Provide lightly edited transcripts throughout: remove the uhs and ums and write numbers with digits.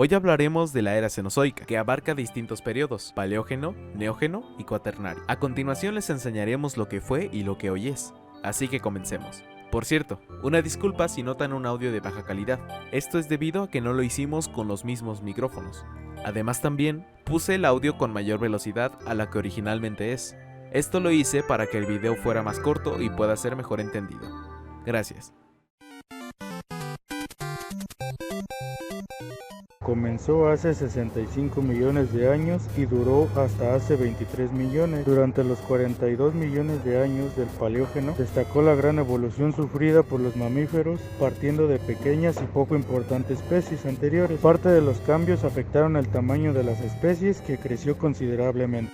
Hoy hablaremos de la era cenozoica, que abarca distintos periodos: paleógeno, neógeno y cuaternario. A continuación les enseñaremos lo que fue y lo que hoy es. Así que comencemos. Por cierto, una disculpa si notan un audio de baja calidad. Esto es debido a que no lo hicimos con los mismos micrófonos. Además también puse el audio con mayor velocidad a la que originalmente es. Esto lo hice para que el video fuera más corto y pueda ser mejor entendido. Gracias. Comenzó hace 65 millones de años y duró hasta hace 23 millones. Durante los 42 millones de años del Paleógeno, destacó la gran evolución sufrida por los mamíferos, partiendo de pequeñas y poco importantes especies anteriores. Parte de los cambios afectaron el tamaño de las especies, que creció considerablemente.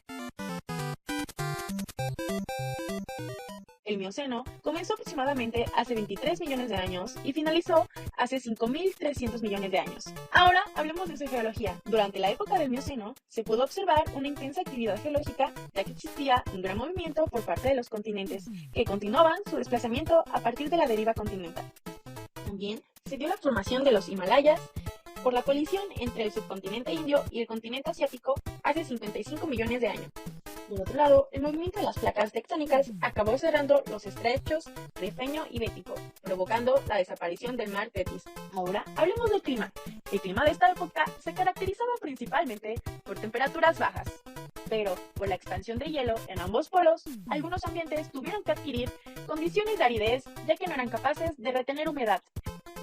El Mioceno comenzó aproximadamente hace 23 millones de años y finalizó hace 5.300 millones de años. Ahora hablemos de su geología. Durante la época del Mioceno se pudo observar una intensa actividad geológica, ya que existía un gran movimiento por parte de los continentes, que continuaban su desplazamiento a partir de la deriva continental. También se dio la formación de los Himalayas por la colisión entre el subcontinente indio y el continente asiático hace 55 millones de años. Por otro lado, el movimiento de las placas tectónicas acabó cerrando los estrechos Rifeño y Bético, provocando la desaparición del mar Tetis. Ahora hablemos del clima. El clima de esta época se caracterizaba principalmente por temperaturas bajas, pero por la expansión de hielo en ambos polos, algunos ambientes tuvieron que adquirir condiciones de aridez, ya que no eran capaces de retener humedad.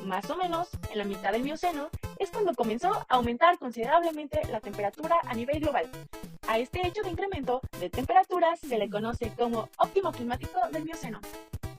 Más o menos en la mitad del Mioceno es cuando comenzó a aumentar considerablemente la temperatura a nivel global. A este hecho de incremento de temperaturas se le conoce como óptimo climático del Mioceno.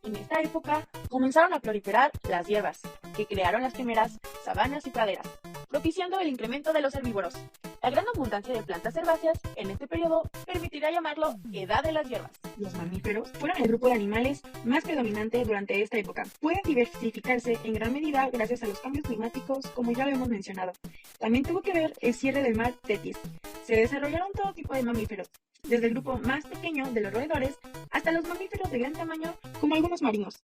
En esta época comenzaron a proliferar las hierbas, que crearon las primeras sabanas y praderas, propiciando el incremento de los herbívoros. La gran abundancia de plantas herbáceas en este periodo permitirá llamarlo Edad de las Hierbas. Los mamíferos fueron el grupo de animales más predominante durante esta época. Pueden diversificarse en gran medida gracias a los cambios climáticos, como ya lo hemos mencionado. También tuvo que ver el cierre del mar Tetis. Se desarrollaron todo tipo de mamíferos, desde el grupo más pequeño de los roedores hasta los mamíferos de gran tamaño, como algunos marinos.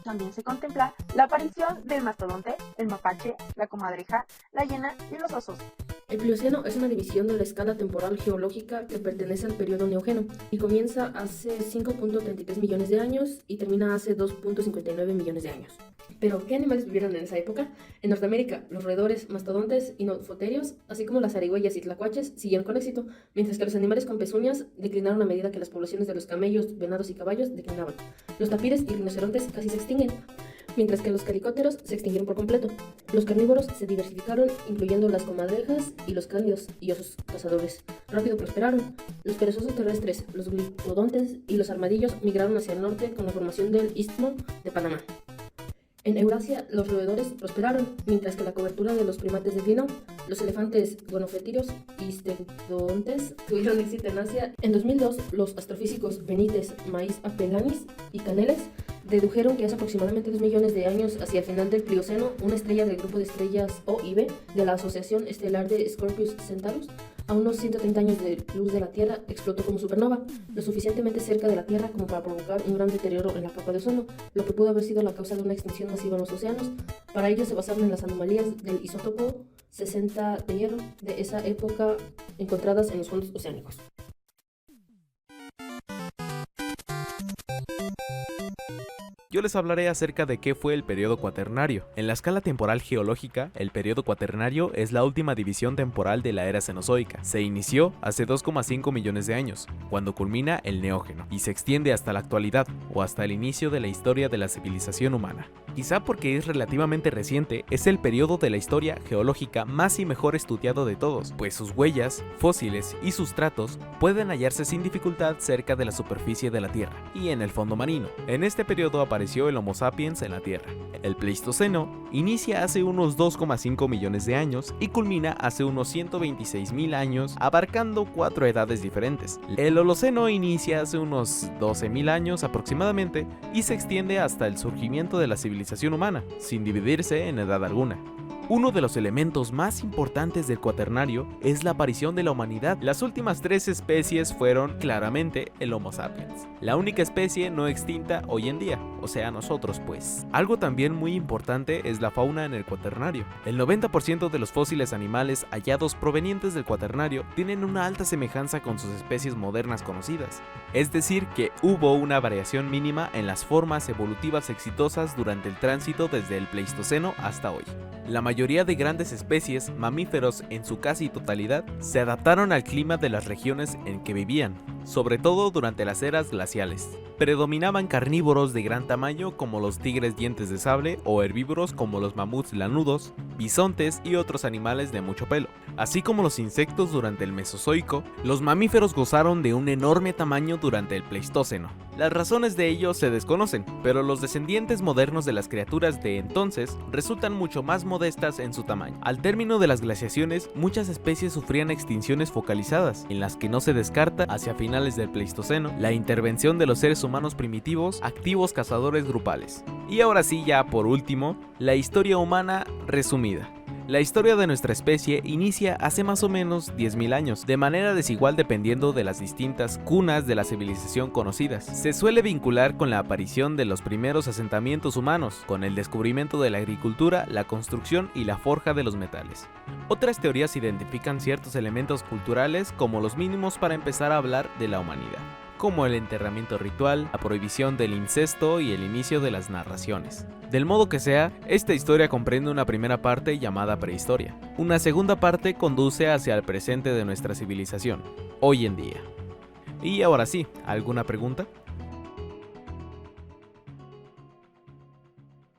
También se contempla la aparición del mastodonte, el mapache, la comadreja, la hiena y los osos. El Plioceno es una división de la escala temporal geológica que pertenece al periodo neógeno y comienza hace 5.33 millones de años y termina hace 2.59 millones de años. Pero, ¿qué animales vivieron en esa época? En Norteamérica, los roedores, mastodontes y nofoterios, así como las zarigüeyas y tlacuaches, siguieron con éxito, mientras que los animales con pezuñas declinaron a medida que las poblaciones de los camellos, venados y caballos declinaban. Los tapires y rinocerontes casi se extinguen, mientras que los calicópteros se extinguieron por completo. Los carnívoros se diversificaron, incluyendo las comadrejas y los cánidos y osos cazadores. Rápido prosperaron. Los perezosos terrestres, los gliptodontes y los armadillos migraron hacia el norte con la formación del Istmo de Panamá. En Eurasia, los roedores prosperaron, mientras que la cobertura de los primates de fino, los elefantes gonofetídeos y stegodontes tuvieron éxito en Asia. En 2002, los astrofísicos Benítez, Maíz Apelanis y Caneles dedujeron que hace aproximadamente 2 millones de años, hacia el final del Plioceno, una estrella del grupo de estrellas O y B de la Asociación Estelar de Scorpius Centaurus, a unos 130 años de luz de la Tierra, explotó como supernova, lo suficientemente cerca de la Tierra como para provocar un gran deterioro en la capa de ozono, lo que pudo haber sido la causa de una extinción masiva en los océanos. Para ello se basaron en las anomalías del isótopo 60 de hierro de esa época encontradas en los fondos oceánicos. Yo les hablaré acerca de qué fue el periodo cuaternario. En la escala temporal geológica, el periodo cuaternario es la última división temporal de la era cenozoica. Se inició hace 2,5 millones de años, cuando culmina el neógeno, y se extiende hasta la actualidad, o hasta el inicio de la historia de la civilización humana. Quizá porque es relativamente reciente, es el periodo de la historia geológica más y mejor estudiado de todos, pues sus huellas, fósiles y sustratos pueden hallarse sin dificultad cerca de la superficie de la Tierra y en el fondo marino. En este periodo apareció el Homo sapiens en la Tierra. El Pleistoceno inicia hace unos 2,5 millones de años y culmina hace unos 126.000 años, abarcando 4 edades diferentes. El Holoceno inicia hace unos 12.000 años aproximadamente y se extiende hasta el surgimiento de la civilización humana, sin dividirse en edad alguna. Uno de los elementos más importantes del Cuaternario es la aparición de la humanidad. Las últimas 3 especies fueron claramente el Homo sapiens, la única especie no extinta hoy en día, o sea nosotros pues. Algo también muy importante es la fauna en el Cuaternario. El 90% de los fósiles animales hallados provenientes del Cuaternario tienen una alta semejanza con sus especies modernas conocidas, es decir que hubo una variación mínima en las formas evolutivas exitosas durante el tránsito desde el Pleistoceno hasta hoy. La mayoría de grandes especies, mamíferos en su casi totalidad, se adaptaron al clima de las regiones en que vivían, sobre todo durante las eras glaciales. Predominaban carnívoros de gran tamaño como los tigres dientes de sable o herbívoros como los mamuts lanudos, bisontes y otros animales de mucho pelo. Así como los insectos durante el Mesozoico, los mamíferos gozaron de un enorme tamaño durante el Pleistoceno. Las razones de ello se desconocen, pero los descendientes modernos de las criaturas de entonces resultan mucho más modestas en su tamaño. Al término de las glaciaciones, muchas especies sufrían extinciones focalizadas, en las que no se descarta, hacia finales del Pleistoceno, la intervención de los seres humanos primitivos, activos cazadores grupales. Y ahora sí, ya por último, la historia humana resumida. La historia de nuestra especie inicia hace más o menos 10.000 años, de manera desigual dependiendo de las distintas cunas de la civilización conocidas. Se suele vincular con la aparición de los primeros asentamientos humanos, con el descubrimiento de la agricultura, la construcción y la forja de los metales. Otras teorías identifican ciertos elementos culturales como los mínimos para empezar a hablar de la humanidad, como el enterramiento ritual, la prohibición del incesto y el inicio de las narraciones. Del modo que sea, esta historia comprende una primera parte llamada prehistoria. Una segunda parte conduce hacia el presente de nuestra civilización, hoy en día. Y ahora sí, ¿alguna pregunta?